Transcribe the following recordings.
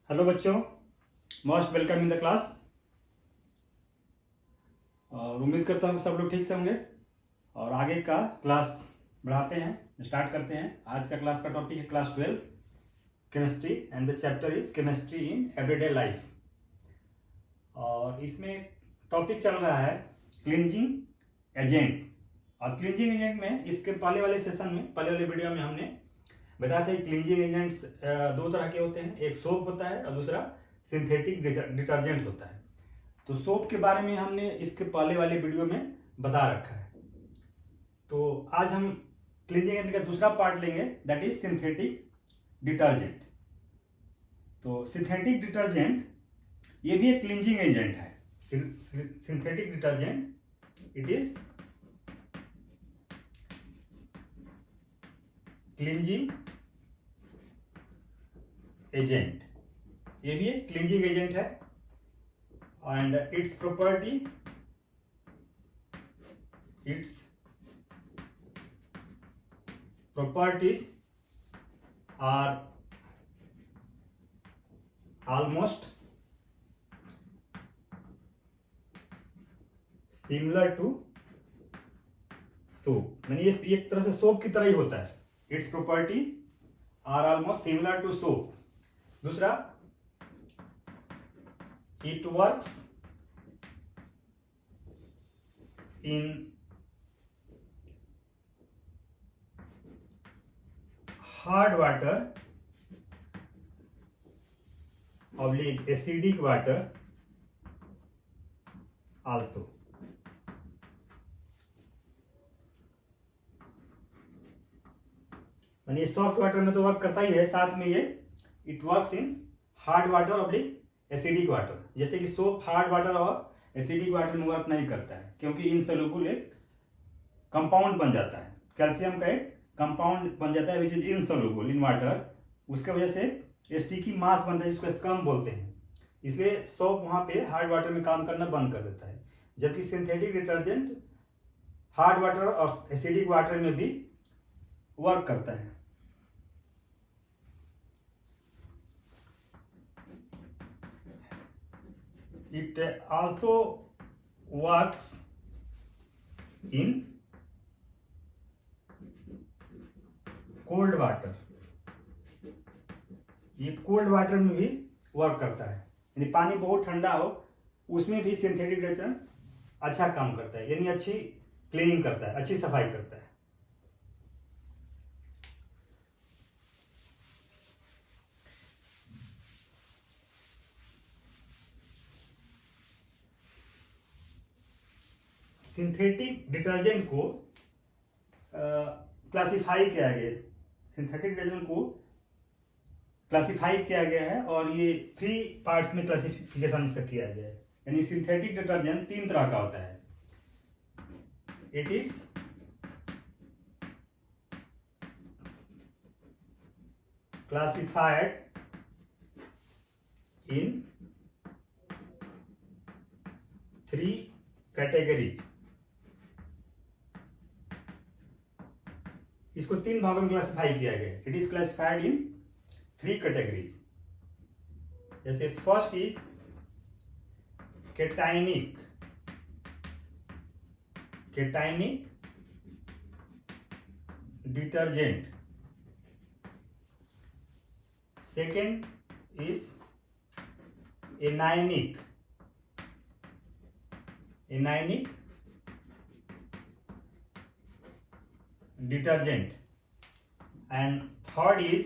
Hello बच्चों, most welcome in the class. और उम्मीद करता हूँ सब लोग ठीक से होंगे और आगे का क्लास बढ़ाते हैं, स्टार्ट करते हैं। आज का क्लास का टॉपिक है class 12 chemistry and the chapter is chemistry in everyday life. और इसमें टॉपिक चल रहा है क्लींजिंग एजेंट। और क्लींजिंग एजेंट में इसके पहले वाले सेशन में, पहले वाले वीडियो में हमने बताया था कि क्लींजिंग एजेंट्स दो तरह के होते हैं, एक सोप होता है और दूसरा सिंथेटिक डिटर्जेंट होता है। तो सोप के बारे में हमने इसके पहले वाले वीडियो में बता रखा है। तो आज हम क्लींजिंग एजेंट का दूसरा पार्ट लेंगे, दैट इज सिंथेटिक डिटर्जेंट। तो सिंथेटिक डिटर्जेंट ये भी एक क्लींजिंग एजेंट है। Synthetic detergent it is cleansing agent, ये भी एक क्लींजिंग एजेंट है। And its properties are almost similar to soap। यानी ये एक तरह से सोप की तरह ही होता है। Its property are almost similar to soap। दूसरा, it works in hard water oblique acidic water also। यानी सॉफ्ट वाटर में तो वर्क करता ही है, साथ में ये it works in hard water oblique acidic water. जैसे कि सोप हार्ड वाटर और एसिडिक वाटर में वर्क नहीं करता है, क्योंकि इनसोल्युबल एक कंपाउंड बन जाता है, कैल्शियम का एक कंपाउंड बन जाता है which is insoluble in water. उसके वजह से स्टिकी मास बनता है जिसको स्कम बोलते हैं। इसलिए सोप वहां पे हार्ड वाटर में काम करना बंद कर देता है, जबकि सिंथेटिक डिटर्जेंट हार्ड वाटर और एसिडिक वाटर में भी वर्क करता है। It also works in cold water। ये कोल्ड वाटर में भी वर्क करता है, यानी पानी बहुत ठंडा हो उसमें भी सिंथेटिक डिटर्जेंट अच्छा काम करता है, यानी अच्छी क्लीनिंग करता है, अच्छी सफाई करता है। सिंथेटिक डिटर्जेंट को क्लासिफाई किया गया है। सिंथेटिक डिटर्जेंट को क्लासिफाई किया गया है और ये 3 पार्ट्स में क्लासिफिकेशन से किया गया है। यानी सिंथेटिक डिटर्जेंट 3 तरह का होता है। It is classified in 3 categories. इसको 3 भागों में क्लासिफाई किया गया है। It is classified in 3 categories. जैसे first is cationic detergent. Second is anionic detergent. And third is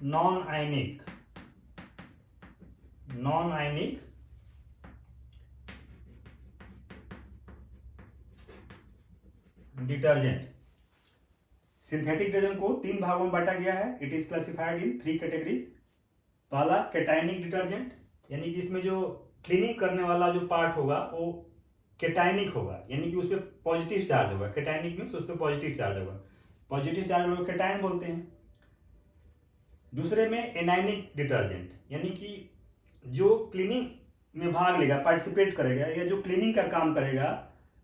non ionic detergent. Synthetic detergent को 3 भागों में बांटा गया है। It is classified in 3 categories. पहला केटाइनिक डिटर्जेंट, यानी कि इसमें जो क्लीनिंग करने वाला जो पार्ट होगा वो केटाइनिक होगा, यानी कि उस पर पॉजिटिव चार्ज होगा। केटाइनिक मीन्स उस पर पॉजिटिव चार्ज होगा। पॉजिटिव चार्ज लोग केटाइन बोलते हैं। दूसरे में एनायनिक डिटर्जेंट, यानी कि जो क्लीनिंग में भाग लेगा, पार्टिसिपेट करेगा या जो क्लीनिंग का काम करेगा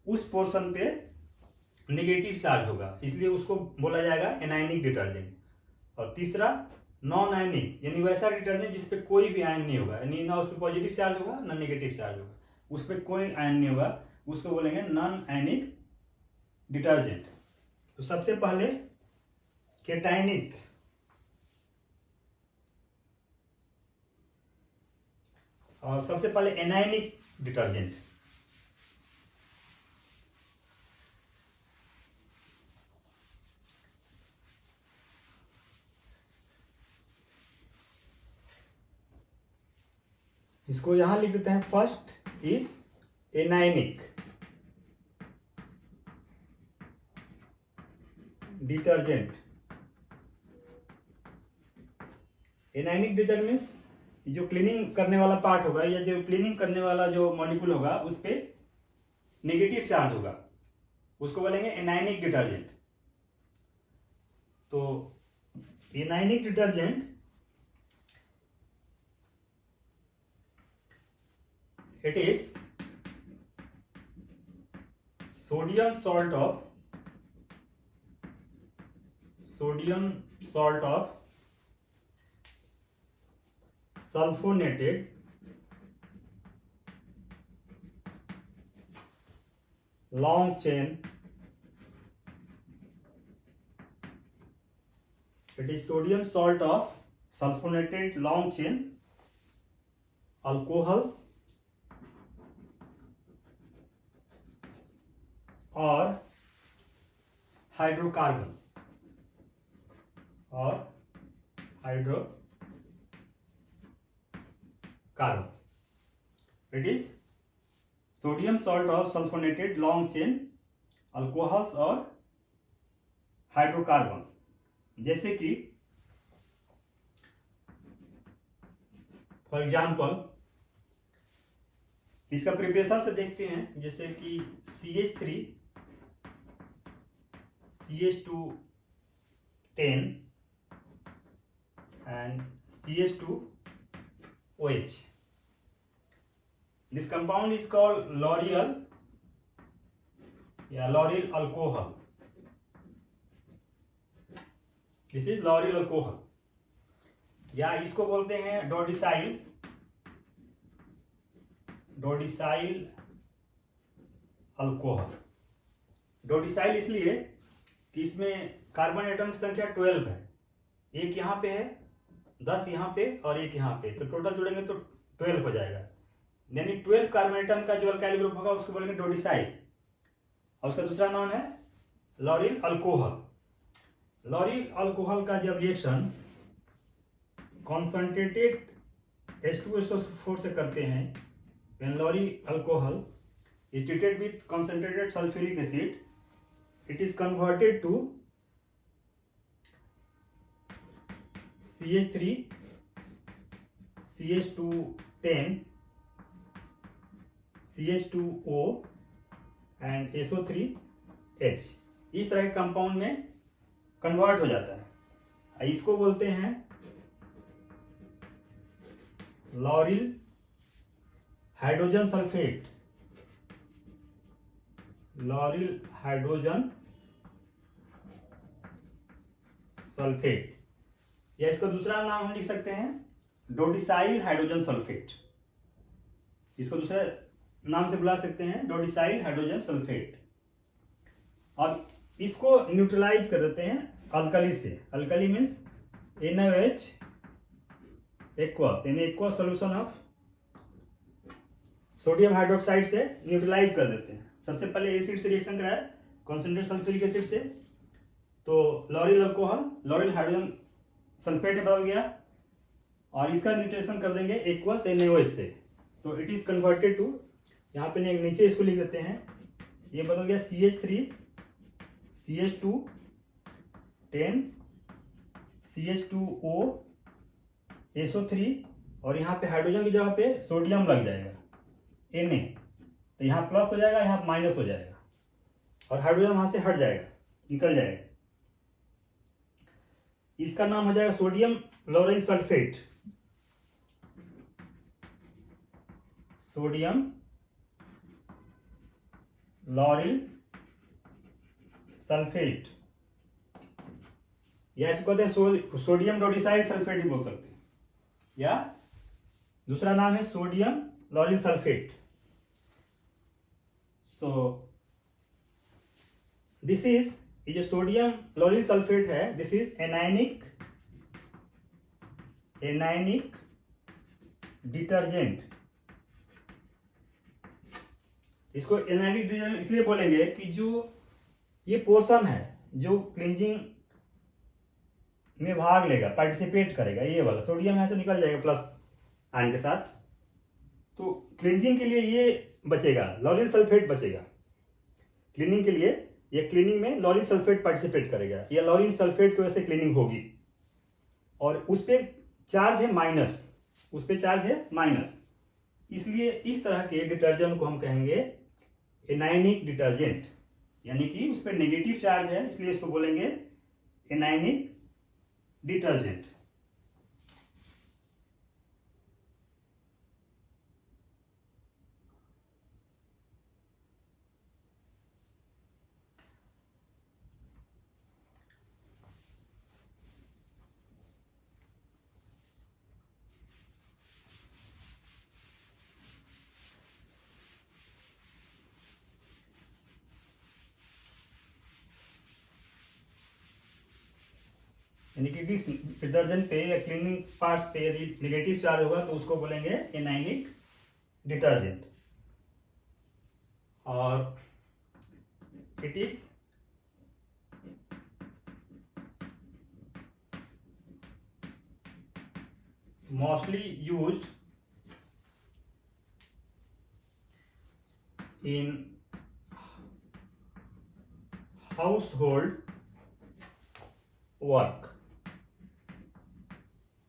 उस पोर्शन पे नेगेटिव चार्ज होगा, इसलिए उसको बोला जाएगा एनायनिक डिटर्जेंट। और तीसरा नॉन आयनिक यानी वैसा डिटर्जेंट जिस पे कोई भी आयन नहीं होगा, यानी ना उस पर पॉजिटिव चार्ज होगा ना नेगेटिव चार्ज होगा, उस पर कोई आयन नहीं होगा, उसको बोलेंगे नॉन आयनिक डिटर्जेंट। तो सबसे पहले केटाइनिक, और सबसे पहले एनायनिक डिटर्जेंट। इसको यहां लिख देते हैं, first is anionic detergent. Anionic detergent means जो क्लीनिंग करने वाला पार्ट होगा या जो क्लीनिंग करने वाला जो मॉलिक्यूल होगा उस पे नेगेटिव चार्ज होगा, उसको बोलेंगे एनायनिक डिटर्जेंट। तो anionic detergent it is sodium salt of sulfonated long chain, it is sodium salt of sulfonated long chain alcohols और hydrocarbon it is sodium salt of sulfonated long chain alcohols और hydrocarbons. जैसे कि for example इसका preparation से देखते हैं, जैसे कि CH3 CH2 10 and CH2OH. This compound is called L'Oreal alcohol. This is L'Oreal alcohol, या इसको बोलते हैं डोडिसाइल अल्कोहल। डोडिसाइल इसलिए कि इसमें कार्बन एटम की संख्या 12 है, एक यहाँ पे है, 10 यहाँ पे और एक यहाँ पे, तो टोटल जुड़ेंगे तो 12 हो जाएगा, यानी 12 कार्बन एटम का जो अल्काइल ग्रुप होगा उसको बोलेंगे डोडिसाइल, और उसका दूसरा नाम है लॉरिल अल्कोहल। लॉरिल अल्कोहल का जब रिएक्शन कॉन्संट्रेटेड H2SO4 से करते हैं, when L'Oreal alcohol is treated with concentrated sulfuric acid, it is converted to CH3 CH2 10 CH2O and SO3H, इस तरह के कंपाउंड में कन्वर्ट हो जाता है। इसको बोलते हैं lauryl hydrogen sulphate, lauryl hydrogen sulphate, या इसका दूसरा नाम हम लिख सकते हैं डोडिसाइल हाइड्रोजन सल्फेट। इसको दूसरे नाम से बुला सकते हैं डोडिसाइल हाइड्रोजन सल्फेट। अब इसको न्यूट्रलाइज कर देते हैं अल्कली से। अल्कली मीन्स NaOH एक्वस, यानी aqueous solution of sodium hydroxide से न्यूट्रलाइज कर देते हैं। सबसे पहले एसिड से रिएक्शन कराया कॉन्सेंट्रेटेड सल्फ्यूरिक एसिड से, तो lauryl alcohol lauryl hydrogen sulphate में बदल गया, और इसका न्यूट्रेशन कर देंगे एक्वस NaOH से, तो इट इज कन्वर्टेड टू, यहाँ पे नीचे इसको लिख देते हैं, ये बदल गया CH3 CH2 10 CH2O SO3, और यहाँ पे हाइड्रोजन की जगह पे सोडियम लग जाएगा Na, तो यहाँ प्लस हो जाएगा, यहाँ माइनस हो जाएगा, और हाइड्रोजन वहां से हट जाएगा, निकल जाएगा। इसका नाम हो जाएगा sodium lauryl sulphate, sodium lauryl sulphate. या इसको कहते हैं सोडियम डोडिसाइल सल्फेट भी बोल सकते हैं, या दूसरा नाम है sodium lauryl sulphate. So this is, ये जो सोडियम लॉरिल सल्फेट है, दिस इज एनायनिक डिटर्जेंट। इसको एनायनिक डिटर्जेंट इसलिए बोलेंगे कि जो ये पोर्शन है जो क्लींजिंग में भाग लेगा, पार्टिसिपेट करेगा, ये वाला सोडियम यहाँ से निकल जाएगा प्लस आयन के साथ, तो क्लींजिंग के लिए ये बचेगा, लॉरिल सल्फेट बचेगा क्लीनिंग के लिए। ये क्लीनिंग में लॉरिल सल्फेट पार्टिसिपेट करेगा, या लॉरिल सल्फेट की वजह से क्लीनिंग होगी, और उस पर चार्ज है माइनस, उस पर चार्ज है माइनस, इसलिए इस तरह के डिटर्जेंट को हम कहेंगे एनायनिक डिटर्जेंट, यानी कि उस पर नेगेटिव चार्ज है, इसलिए इसको बोलेंगे एनायनिक डिटर्जेंट। यानी कि जिस डिटर्जेंट पे या क्लीनिंग पार्ट्स पे यदि नेगेटिव चार्ज होगा तो उसको बोलेंगे एनायनिक डिटर्जेंट। और it is mostly used in household work,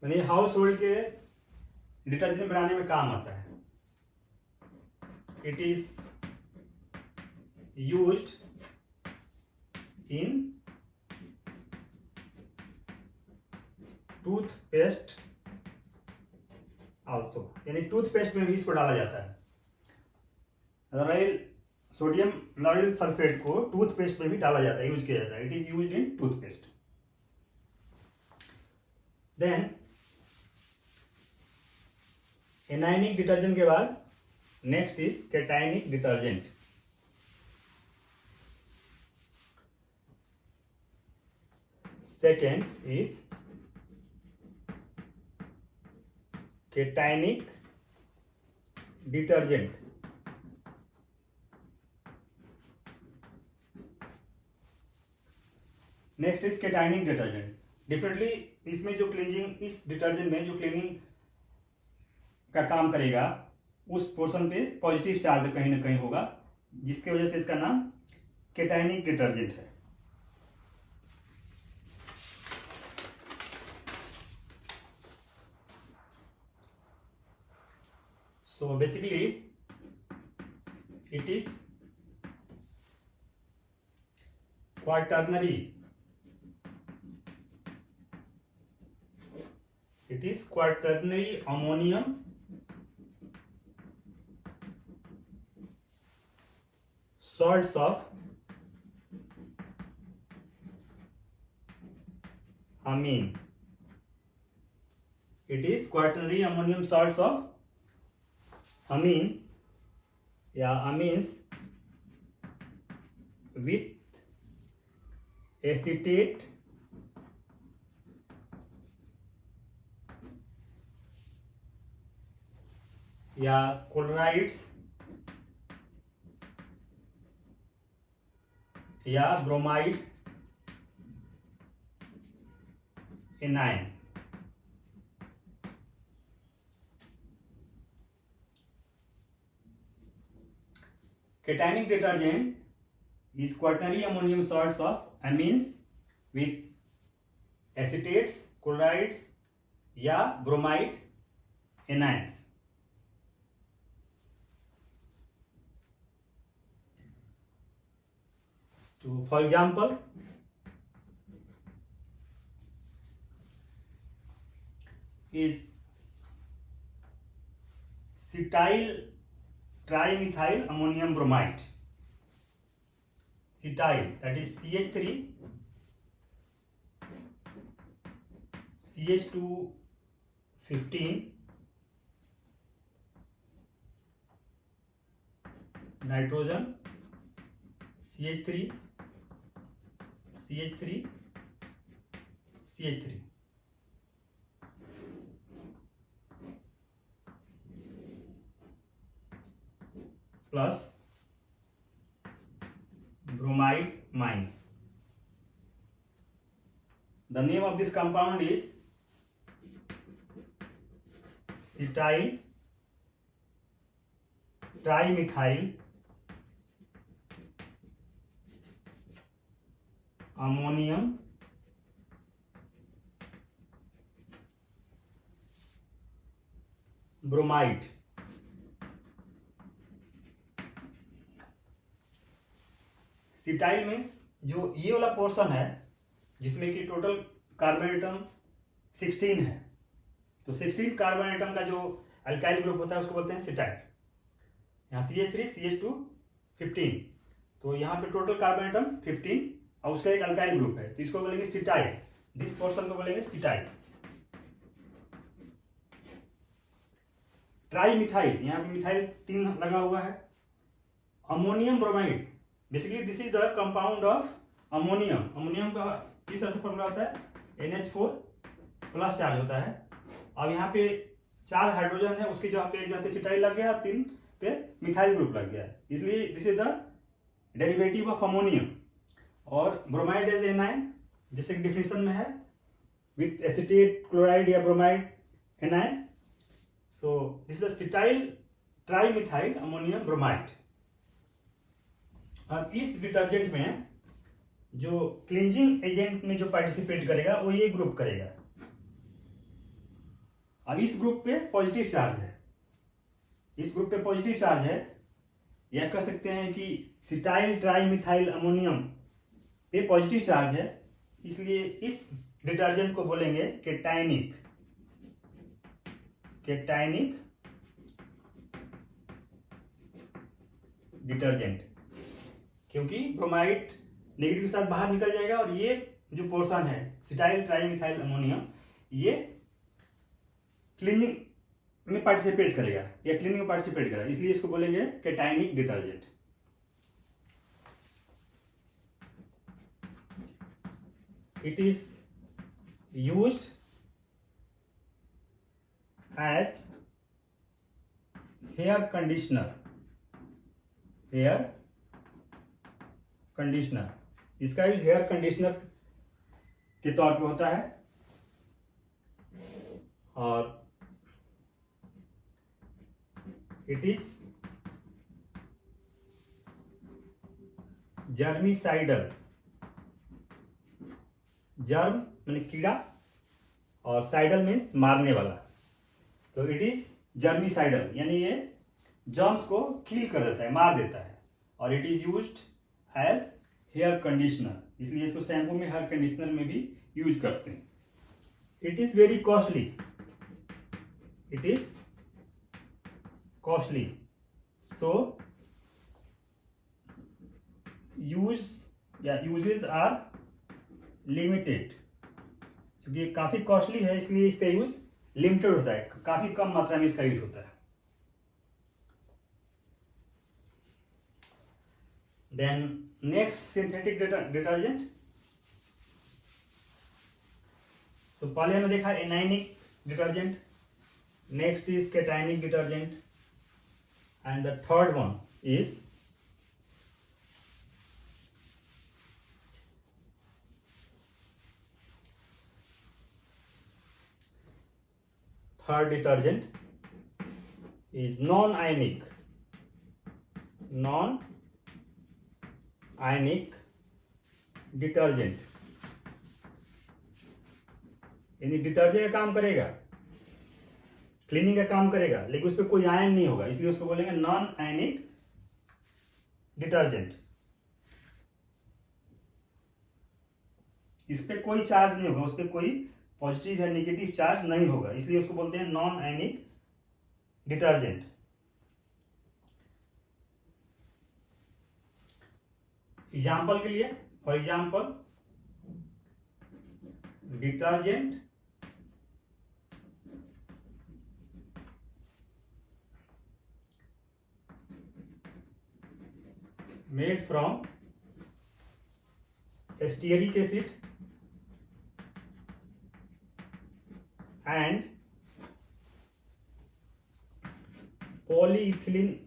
यानी हाउस होल्ड के डिटर्जेंट बनाने में काम आता है। It is used in toothpaste also, यानी टूथपेस्ट में भी इसको डाला जाता है। सोडियम लॉरिल सल्फेट को टूथपेस्ट में भी डाला जाता है, यूज किया जाता है। It is used in toothpaste. Then anionic detergent के बाद next is cationic detergent. Second is cationic detergent. Next is cationic detergent. Differently इसमें जो क्लीनिंग, इस डिटर्जेंट में जो क्लीनिंग का काम करेगा उस पोर्शन पे पॉजिटिव चार्ज कहीं ना कहीं होगा, जिसकी वजह से इसका नाम कैटायनिक डिटर्जेंट है। So basically it is quaternary, it is quaternary ammonium salts of amine. It is quaternary ammonium salts of amine, yeah, amines with acetate या क्लोराइड्स या bromide anion. Cationic detergent is quaternary ammonium salts of amines with acetates, chlorides या bromide anions. So for example, is cetyl trimethyl ammonium bromide, cetyl, that is CH3 CH2 15 nitrogen CH3 CH3 CH3 plus bromide minus. The name of this compound is cetyl trimethyl ammonium bromide. Cetyl means जो ये वाला portion है जिसमें कि total carbon atom 16 है, तो 16 carbon atom का जो अल्काइल ग्रुप होता है उसको बोलते हैं सिटाइल। यहाँ CH3 CH2 15, तो यहाँ पे टोटल कार्बन एटम 15 और उसका एक अल्काइल ग्रुप है, तो इसको बोलेंगे सिटाइल। दिस पोर्शन को बोलेंगे सिटाइल। ट्राई मिथाइल, यहाँ पे मिथाइल 3 लगा हुआ है। Ammonium bromide, basically this is the compound of ammonium. Ammonium का किस तरह से फॉर्मूला होता है, NH4 प्लस चार्ज होता है। अब यहाँ पे 4 हाइड्रोजन है, उसकी जगह पे एक जगह पे सिटाइल लग गया, 3 पे मिथाइल ग्रुप लग गया, इसलिए this is the derivative of ammonium. और ब्रोमाइड एज एनाइन, जैसे कि डिफिनेशन में है, विथ एसिटेट क्लोराइड या bromide A9. So this is the cetyl trimethyl ammonium bromide. अब इस डिटर्जेंट में जो क्लींजिंग एजेंट में जो पार्टिसिपेट करेगा वो ये ग्रुप करेगा। अब इस ग्रुप पे पॉजिटिव चार्ज है, इस ग्रुप पे पॉजिटिव चार्ज है, या कह सकते हैं कि सिटाइल ट्राइमिथाइल अमोनियम पे पॉजिटिव चार्ज है, इसलिए इस डिटर्जेंट को बोलेंगे केटाइनिक। केटाइनिक डिटर्जेंट, क्योंकि ब्रोमाइड नेगेटिव के साथ बाहर निकल जाएगा और ये जो पोर्शन है सिटाइल ट्राइमिथाइल अमोनियम ये क्लीनिंग में पार्टिसिपेट करेगा या क्लीनिंग में पार्टिसिपेट करेगा, इसलिए इसको बोलेंगे cationic detergent. It is used as hair conditioner. Hair conditioner, इसका यूज हेयर कंडीशनर के तौर पे होता है। और इट इज जर्मिसाइडल। जर्म माने कीड़ा और साइडल मीन्स मारने वाला, तो इट इज जर्मिसाइडल, यानी ये जर्म्स को किल कर देता है, मार देता है। और it is used as hair conditioner, इसलिए इसको शैम्पू में हेयर कंडीशनर में भी यूज करते हैं। It is very costly, it is costly, so uses are limited. क्योंकि ये काफी कॉस्टली है इसलिए इसका यूज लिमिटेड होता है, काफी कम मात्रा में इसका यूज होता है। Then next synthetic detergent. So पहले हमने देखा anionic detergent, next is cationic detergent, and the third one is third detergent is non-ionic detergent. यानी डिटर्जेंट का काम करेगा, क्लीनिंग का काम करेगा, लेकिन उस पर कोई आयन नहीं होगा, इसलिए उसको बोलेंगे नॉन आयनिक डिटर्जेंट। इस पे कोई चार्ज नहीं होगा, उस पर कोई पॉजिटिव या नेगेटिव चार्ज नहीं होगा, इसलिए उसको बोलते हैं नॉन आयनिक डिटर्जेंट। एग्जाम्पल के लिए, for example detergent made from stearic acid and polyethylene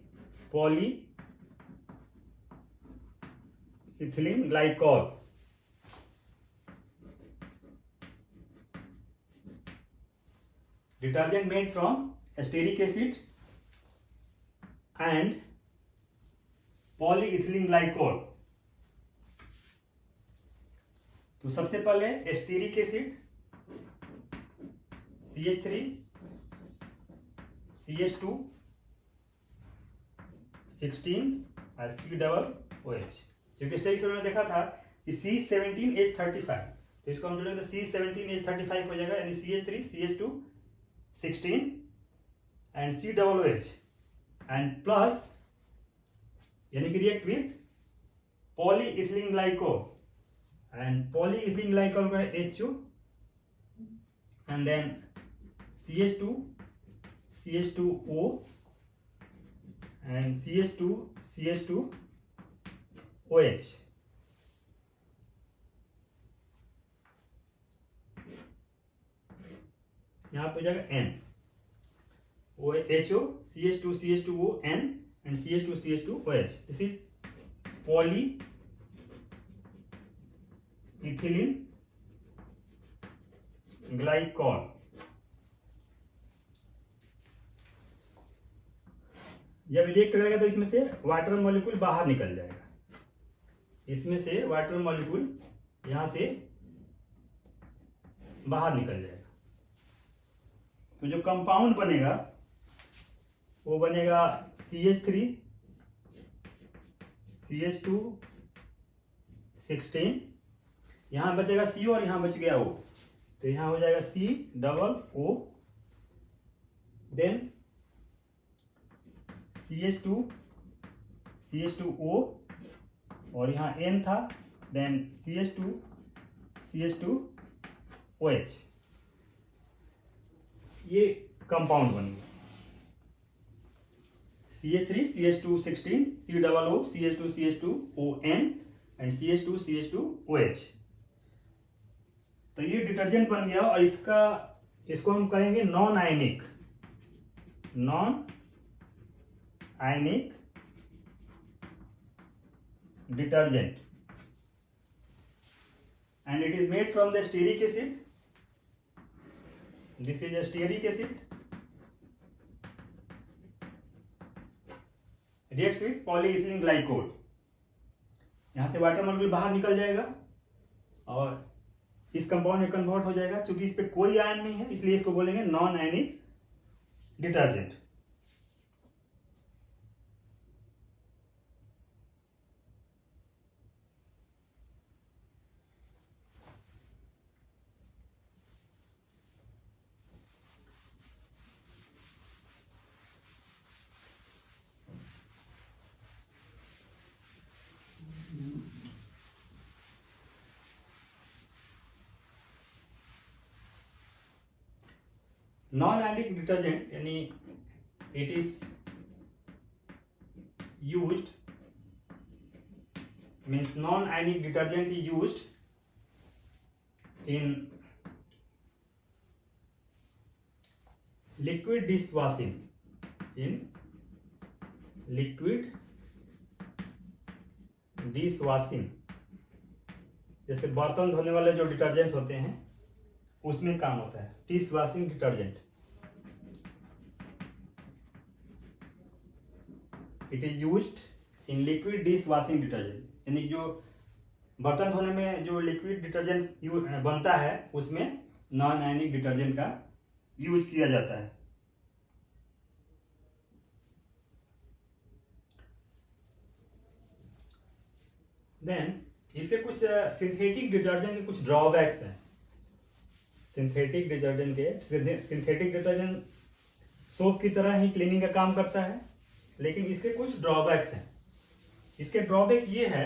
glycol. Detergent made from stearic acid and polyethylene glycol. तो सबसे पहले स्टीरिक एसिड CH3 CH2 16 और C-OH, क्योंकि स्टेरिक एसिड में देखा था कि C17H35, तो इसको हम जोड़ेंगे तो C17H35 हो जाएगा, यानी CH3 CH2 16 and C-OH and plus यानी कि react with polyethylene glycol and polyethylene glycol का HO and then CH2 CH2O and CH2 CH2OH. यहाँ पे हो जाएगा N HO CH2 CH2O N and CH2 CH2OH. This is polyethylene glycol. जब react करेगा तो इसमें से वाटर मॉलिक्यूल बाहर निकल जाएगा, इसमें से वाटर मॉलिक्यूल यहां से बाहर निकल जाएगा, तो जो कंपाउंड बनेगा वो बनेगा CH3 CH2 16, यहां बचेगा C और यहां बच गया O, तो यहां हो जाएगा C-O, देन CH2O और यहाँ N था, देन CH2OH, ये कंपाउंड बन गया CH3 CH2 16 C-O CH2 CH2ON and CH2 CH2OH. तो ये डिटर्जेंट बन गया और इसको हम कहेंगे non ionic detergent, and it is made from the stearic acid. This is a stearic acid, reacts with polyethylene glycol. यहां से वाटर मॉलिक्यूल बाहर निकल जाएगा और इस कंपाउंड में कन्वर्ट हो जाएगा, क्योंकि इस पे कोई आयन नहीं है इसलिए इसको बोलेंगे non ionic detergent. Non ionic detergent यानी it is used, means non ionic detergent is used in liquid dishwashing, जैसे बर्तन धोने वाले जो डिटर्जेंट होते हैं उसमें काम होता है dish washing detergent. It is used in liquid dish washing detergent, यानी जो बर्तन धोने में जो लिक्विड डिटर्जेंट बनता है उसमें नॉन आयनिक डिटर्जेंट का यूज किया जाता है. देन इसके कुछ सिंथेटिक डिटर्जेंट के कुछ ड्रॉबैक्स हैं. सिंथेटिक डिटर्जेंट सोप की तरह ही क्लीनिंग का काम करता है, लेकिन इसके कुछ ड्रॉबैक्स हैं. इसके ड्रॉबैक ये है,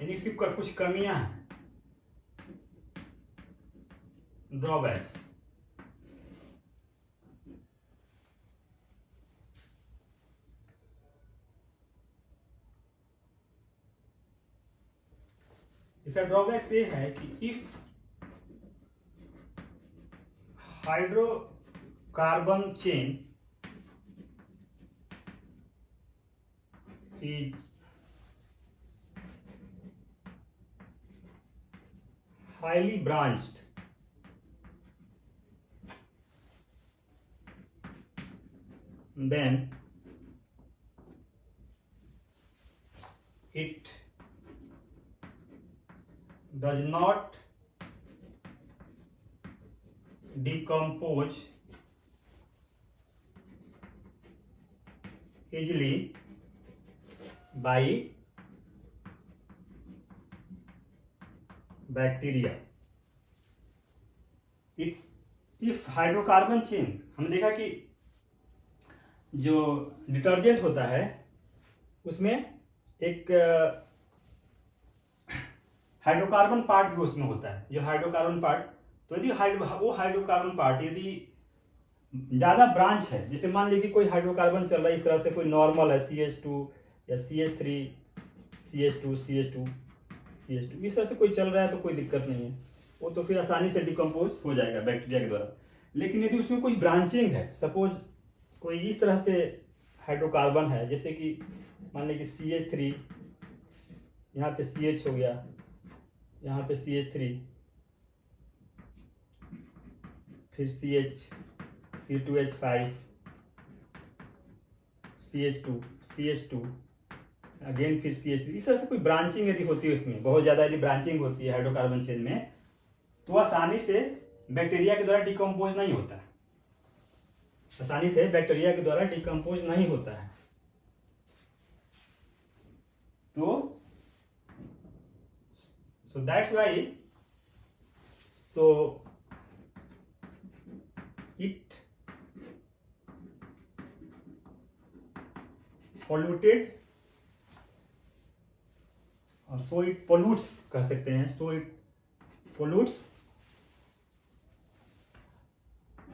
यानी इसकी कुछ कमियां हैं. ड्रॉबैक्स इसका ड्रॉबैक्स ये है कि if hydrocarbon chain is highly branched, then it does not decompose easily by bacteria. If hydrocarbon chain, हमने देखा कि जो डिटर्जेंट होता है उसमें एक हाइड्रोकार्बन पार्ट भी उसमें होता है। जो हाइड्रोकार्बन पार्ट, तो यदि वो हाइड्रोकार्बन पार्ट यदि ज़्यादा ब्रांच है, जैसे मान लीजिए कोई हाइड्रोकार्बन चल रहा है इस तरह से, कोई नॉर्मल है CH2 या CH3 CH2 CH2 CH2, इस तरह से कोई चल रहा है तो कोई दिक्कत नहीं है, वो तो फिर आसानी से डिकम्पोज हो जाएगा बैक्टीरिया के द्वारा। लेकिन यदि उसमें कोई ब्रांचिंग है, सपोज कोई इस तरह से हाइड्रोकार्बन है, जैसे कि मान लीजिए CH3, यहाँ पे CH हो गया, यहाँ पे CH3, फिर CH, C2H5, CH2, CH2, again फिर CH3, इस तरह से कोई ब्रांचिंग यदि होती है उसमें, बहुत ज़्यादा यदि ब्रांचिंग होती है हाइड्रोकार्बन चेन में, तो आसानी से बैक्टीरिया के द्वारा डिकम्पोज नहीं होता है, आसानी से बैक्टीरिया के द्वारा डिकम्पोज नहीं होता है। तो so that's why so it polluted, और so it pollutes कह सकते हैं, so it pollutes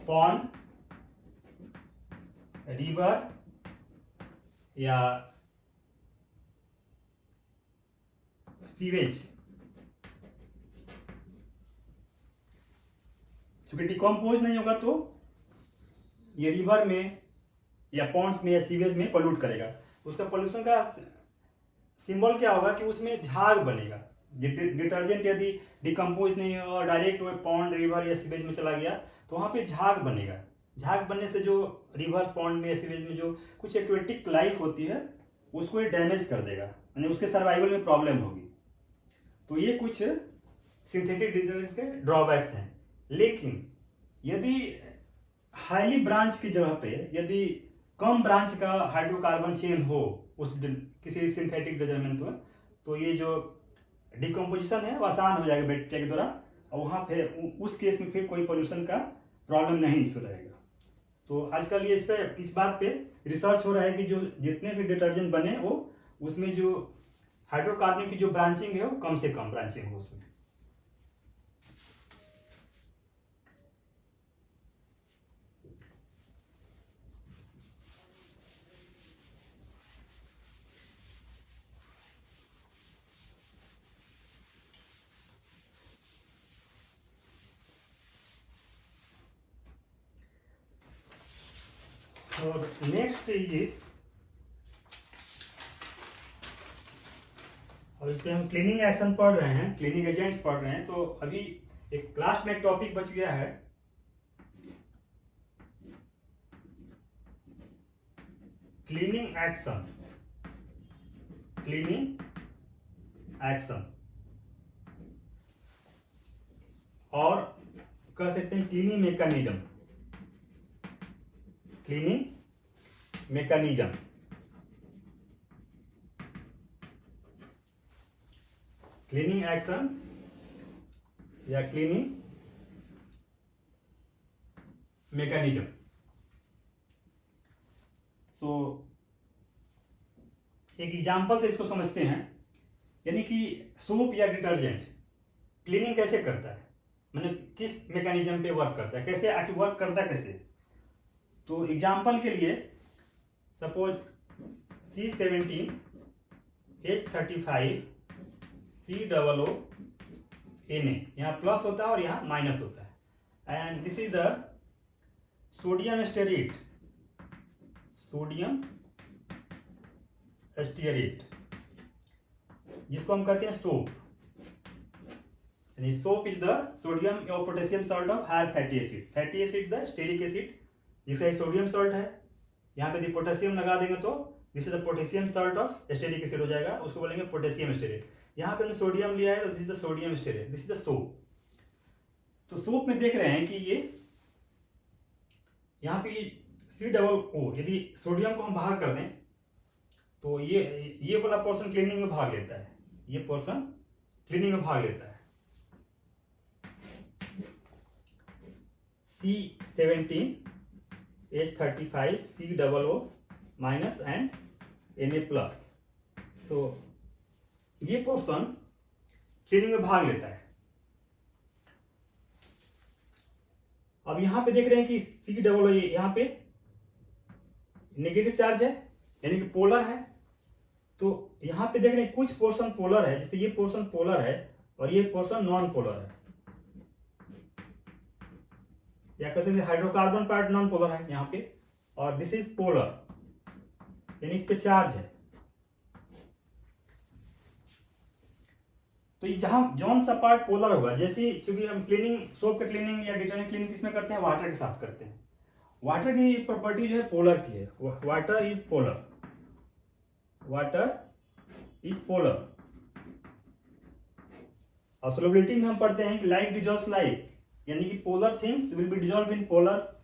pond, river या सीवेज, चूंकि डिकम्पोज नहीं होगा तो ये रिवर में या पॉन्ड्स में या सीवेज में पोल्यूट करेगा। उसका पोल्यूशन का सिंबल क्या होगा कि उसमें झाग बनेगा। डिटर्जेंट यदि डिकम्पोज नहीं हो और डायरेक्ट वो पॉन्ड रिवर या सीवेज में चला गया तो वहाँ पे झाग बनेगा। झाग बनने से जो रिवर पॉन्ड में या सीवेज में जो कुछ एक्वेटिक लाइफ होती है उसको ये डैमेज कर देगा, यानी उसके सर्वाइवल में प्रॉब्लम होगी। तो ये कुछ सिंथेटिक डिटर्जेंट्स के ड्रॉबैक्स हैं। लेकिन यदि हाईली ब्रांच की जगह पे यदि कम ब्रांच का हाइड्रोकार्बन चेन हो उस किसी सिंथेटिक डिटर्जेंट में, तो ये जो डिकम्पोजिशन है वो आसान हो जाएगा बैक्टीरिया के द्वारा, और वहाँ फिर उस केस में फिर कोई पोल्यूशन का प्रॉब्लम नहीं इशू रहेगा। तो आजकल ये इस बात पे रिसर्च हो रहा है कि जो जितने भी डिटर्जेंट बने वो उसमें जो हाइड्रोकार्बन की जो ब्रांचिंग है वो कम से कम ब्रांचिंग हो उसमें। और नेक्स्ट इज, और इसमें हम क्लीनिंग एक्शन पढ़ रहे हैं, क्लीनिंग एजेंट्स पढ़ रहे हैं। तो अभी एक लास्ट में एक टॉपिक बच गया है, क्लीनिंग एक्शन। क्लीनिंग एक्शन और कह सकते हैं cleaning mechanism. Cleaning mechanism, cleaning action या क्लीनिंग मैकेनिज्म। सो एक एग्जांपल से इसको समझते हैं, यानी कि सोप या डिटर्जेंट क्लीनिंग कैसे करता है, मैंने किस मैकेनिज्म पे वर्क करता है, कैसे आखिर वर्क करता है कैसे। तो एग्जांपल के लिए suppose C17, H35, COO Na, यहाँ प्लस होता है और यहाँ माइनस होता है। And this is the sodium stearate, sodium stearate, जिसको हम कहते हैं soap. Soap is the sodium और potassium salt of higher fatty acid. Fatty acid the stearic acid, जिसका सोडियम सॉल्ट है, यहाँ पे पोटेशियम लगा देंगे तो this is the potassium salt of stearic acid हो जाएगा, उसको बोलेंगे पोटेशियम स्टेरेट। यहाँ पे हमने सोडियम लिया है तो this is the sodium stearate, this is the soap. तो सोप में देख रहे हैं कि ये यहाँ पे COO, यदि सोडियम को हम बाहर कर दें तो ये वाला पोर्शन क्लीनिंग में भाग लेता है, ये पोर्शन क्लीनिंग में भाग लेता है। C17H35 COO minus and Na plus. So ये पोर्शन क्लीनिंग में भाग लेता है। अब यहां पे देख रहे हैं कि COO यहाँ पे नेगेटिव चार्ज है, यानी कि पोलर है। तो यहां पे देख रहे हैं कुछ पोर्शन पोलर है, जैसे ये पोर्शन पोलर है और ये पोर्शन नॉन पोलर है, या कह सकते हाइड्रोकार्बन पार्ट नॉन पोलर है यहाँ पे, और दिस इज पोलर, यानी इस पे चार्ज है। तो जहां जौन सा पार्ट पोलर होगा, जैसे क्योंकि हम क्लीनिंग, सोप का क्लीनिंग या डिटर्जेंट क्लीनिंग किसमें करते हैं, वाटर के साथ करते हैं। वाटर की प्रॉपर्टी जो है पोलर की है, water is polar, water is polar. और सोलबिलिटी में हम पढ़ते हैं कि लाइक डिजॉल्व्स लाइक, यानी कि polar things will be dissolve in polar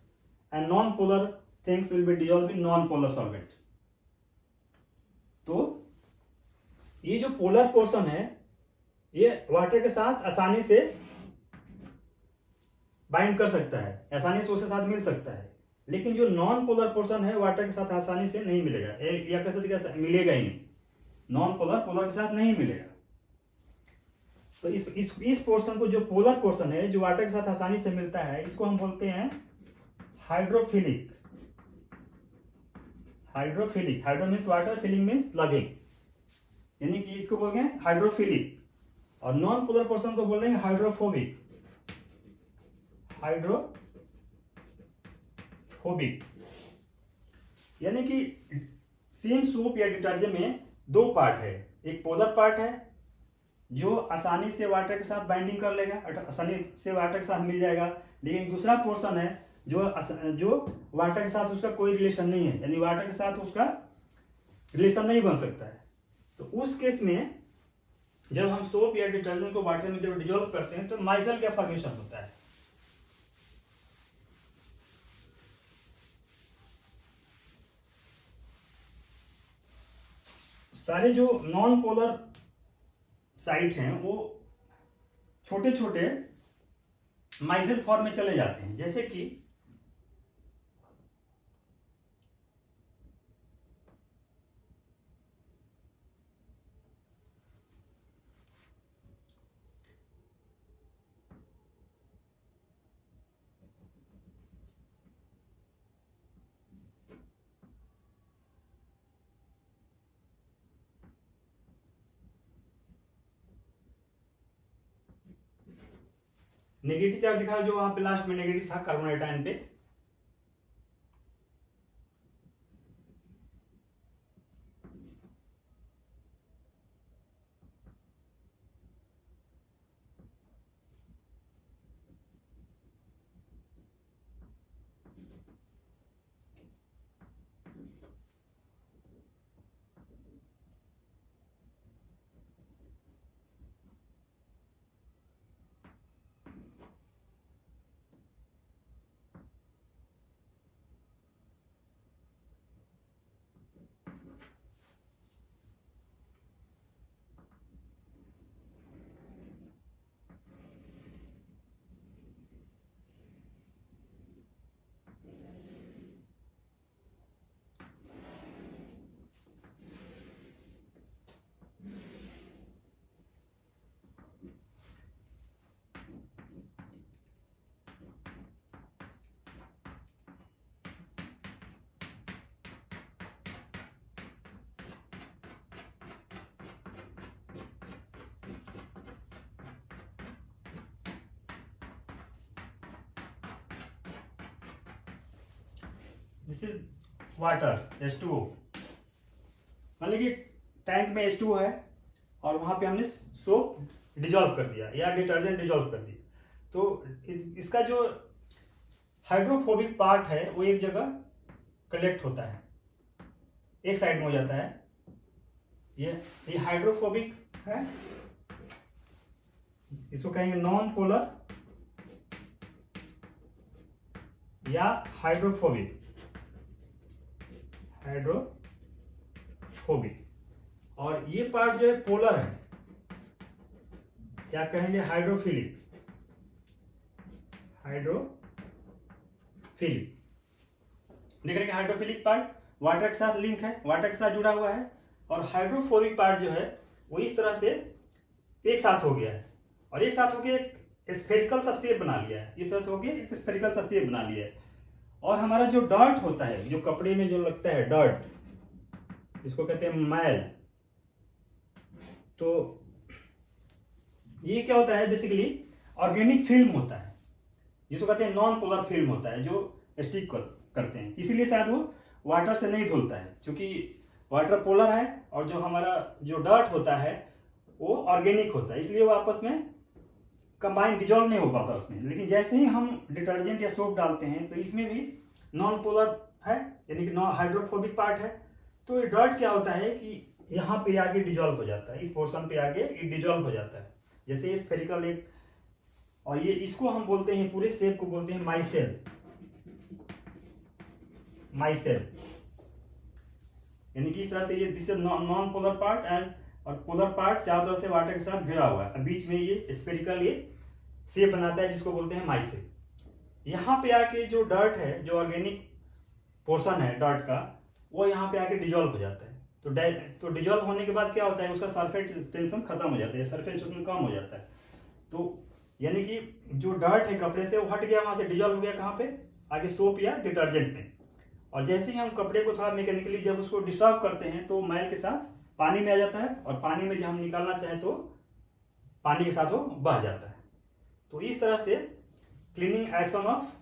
and non polar things will be dissolve in non polar solvent. तो ये जो पोलर पोर्शन है ये वाटर के साथ आसानी से बाइंड कर सकता है, आसानी से उसके साथ मिल सकता है। लेकिन जो नॉन पोलर पोर्शन है वाटर के साथ आसानी से नहीं मिलेगा, या कह सकते मिलेगा ही नहीं, नॉन पोलर पोलर के साथ नहीं मिलेगा। तो इस पोर्शन को, जो पोलर पोर्शन है जो वाटर के साथ आसानी से मिलता है, इसको हम बोलते हैं hydrophilic. Hydrophilic, hydro means water, filling means loving, यानी कि इसको बोलते हैं हाइड्रोफिलिक। और नॉन पोलर पोर्शन को बोल रहे हैं हाइड्रोफोबिक, हाइड्रोफोबिक। यानी कि सेम सोप या डिटर्जेंट में दो पार्ट है, एक पोलर पार्ट है जो आसानी से वाटर के साथ बाइंडिंग कर लेगा, आसानी से वाटर के साथ मिल जाएगा। लेकिन दूसरा पोर्शन है जो वाटर के साथ उसका कोई रिलेशन नहीं है, यानी वाटर के साथ उसका रिलेशन नहीं बन सकता है। तो उस केस में जब हम सोप या डिटर्जेंट को वाटर में जब डिजोल्व करते हैं तो माइसेल का फॉर्मेशन होता है। सारे जो नॉन पोलर साइट हैं वो छोटे छोटे माइसेल फॉर्म में चले जाते हैं, जैसे कि नेगेटिव चार्ज दिखा जो वहां पे लास्ट में नेगेटिव था कार्बन आयोडाइन पे। This is water H2O। मान लीजिए टैंक में H2O है और वहां पे हमने सोप डिजोल्व कर दिया या डिटर्जेंट डिजोल्व कर दिया, तो इसका जो हाइड्रोफोबिक पार्ट है वो एक जगह कलेक्ट होता है, एक साइड में हो जाता है। ये हाइड्रोफोबिक है, इसको कहेंगे नॉन पोलर या हाइड्रोफोबिक। और ये पार्ट जो है पोलर है, क्या कहेंगे हाइड्रोफिलिक। देख रहे हैं हाइड्रोफिलिक पार्ट वाटर के साथ लिंक है, वाटर के साथ जुड़ा हुआ है, और हाइड्रोफोबिक पार्ट जो है वो इस तरह से एक साथ हो गया है, और एक साथ होकर एक स्फेरिकल सा शेप बना लिया है। इस तरह से होकर एक स्फेरिकल सा शेप बना लिया है। और हमारा जो डर्ट होता है, जो कपड़े में जो लगता है डर्ट, इसको कहते हैं मैल। तो ये क्या होता है, बेसिकली ऑर्गेनिक फिल्म होता है, जिसको कहते हैं नॉन पोलर फिल्म होता है, जो स्टिक करते हैं। इसीलिए शायद वो वाटर से नहीं धुलता है, क्योंकि वाटर पोलर है और जो हमारा जो डर्ट होता है वो ऑर्गेनिक होता है, इसलिए वो आपस में कंबाइन डिजोल्व नहीं हो पाता उसमें। लेकिन जैसे ही हम डिटर्जेंट या सोप डालते हैं तो इसमें भी नॉन पोलर है, यानी कि नॉन हाइड्रोफोबिक पार्ट है। तो ये डर्ट क्या होता है कि यहाँ पे आगे डिजोल्व हो जाता है, इस पोर्शन पे आगे ये डिजोल्व हो जाता है, जैसे स्फेरिकल एक। और ये इसको हम बोलते हैं, पूरे शेप को बोलते हैं माइसेल। यानी कि इस तरह से ये this is non polar part and और पोलर पार्ट चारों तरफ से वाटर के साथ घिरा हुआ है, बीच में ये स्फेरिकल ये शेप बनाता है, जिसको बोलते हैं माइसेल। यहाँ पे आके जो डर्ट है, जो ऑर्गेनिक पोर्शन है डर्ट का, वो यहाँ पे आके डिजोल्व हो जाता है। तो डिजोल्व होने के बाद क्या होता है, उसका सरफेस टेंशन खत्म हो जाता है, सरफेस टेंशन कम हो जाता है। तो यानी कि जो डर्ट है कपड़े से वो हट गया, वहां से डिजोल्व हो गया कहाँ पे, आगे सोप या डिटर्जेंट में। और जैसे ही हम कपड़े को थोड़ा मैकेनिकली जब उसको डिस्टर्ब करते हैं तो मैल के साथ पानी में आ जाता है, और पानी में जब हम निकालना चाहें तो पानी के साथ वो बह जाता है। तो इस तरह से क्लीनिंग एक्शन ऑफ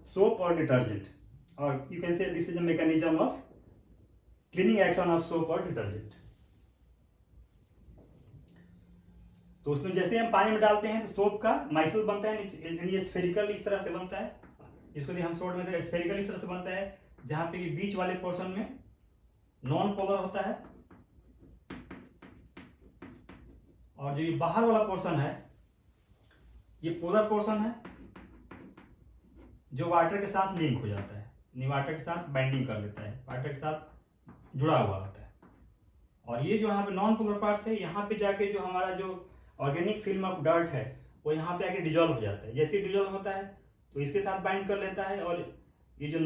सोप और डिटर्जेंट, और you can say this is the mechanism of cleaning action of soap और डिटर्जेंट। तो उसमें जैसे हम पानी में डालते हैं तो सोप का माइसल बनता है, ये स्फेरिकल इस तरह से बनता है, इसको हम शॉर्ट में स्फेरिकल इस तरह से बनता है, जहां पे बीच वाले पोर्शन में नॉन पोलर होता है, और जो ये बाहर वाला पोर्शन है ये पोलर पोर्शन है, जो वाटर के साथ लिंक हो जाता है, वाटर के साथ बाइंडिंग कर लेता है, वाटर के साथ जुड़ा हुआ होता है। और ये जो यहाँ पे नॉन पोलर पार्ट है, यहाँ पे जाके जो हमारा जो ऑर्गेनिक फिल्म ऑफ डर्ट है वो यहाँ पे आके डिजोल्व हो जाता है। जैसे ही डिजोल्व होता है तो इसके साथ बाइंड कर लेता है, और ये जो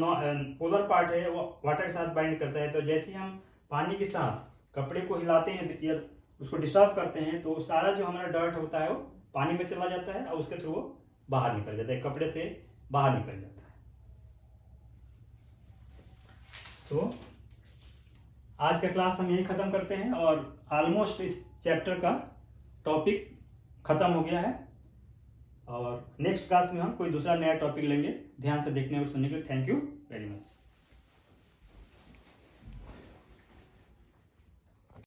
पोलर पार्ट है वो वाटर के साथ बाइंड करता है। तो जैसे ही हम पानी के साथ कपड़े को हिलाते हैं या उसको डिस्टर्ब करते हैं तो सारा जो हमारा डर्ट होता है वो पानी में चला जाता है, और उसके थ्रू वो बाहर निकल जाता है, कपड़े से बाहर निकल जाता है। सो आज का क्लास हम यही खत्म करते हैं, और ऑलमोस्ट इस चैप्टर का टॉपिक खत्म हो गया है, और नेक्स्ट क्लास में हम कोई दूसरा नया टॉपिक लेंगे। ध्यान से देखने और सुनने के लिए थैंक यू वेरी मच।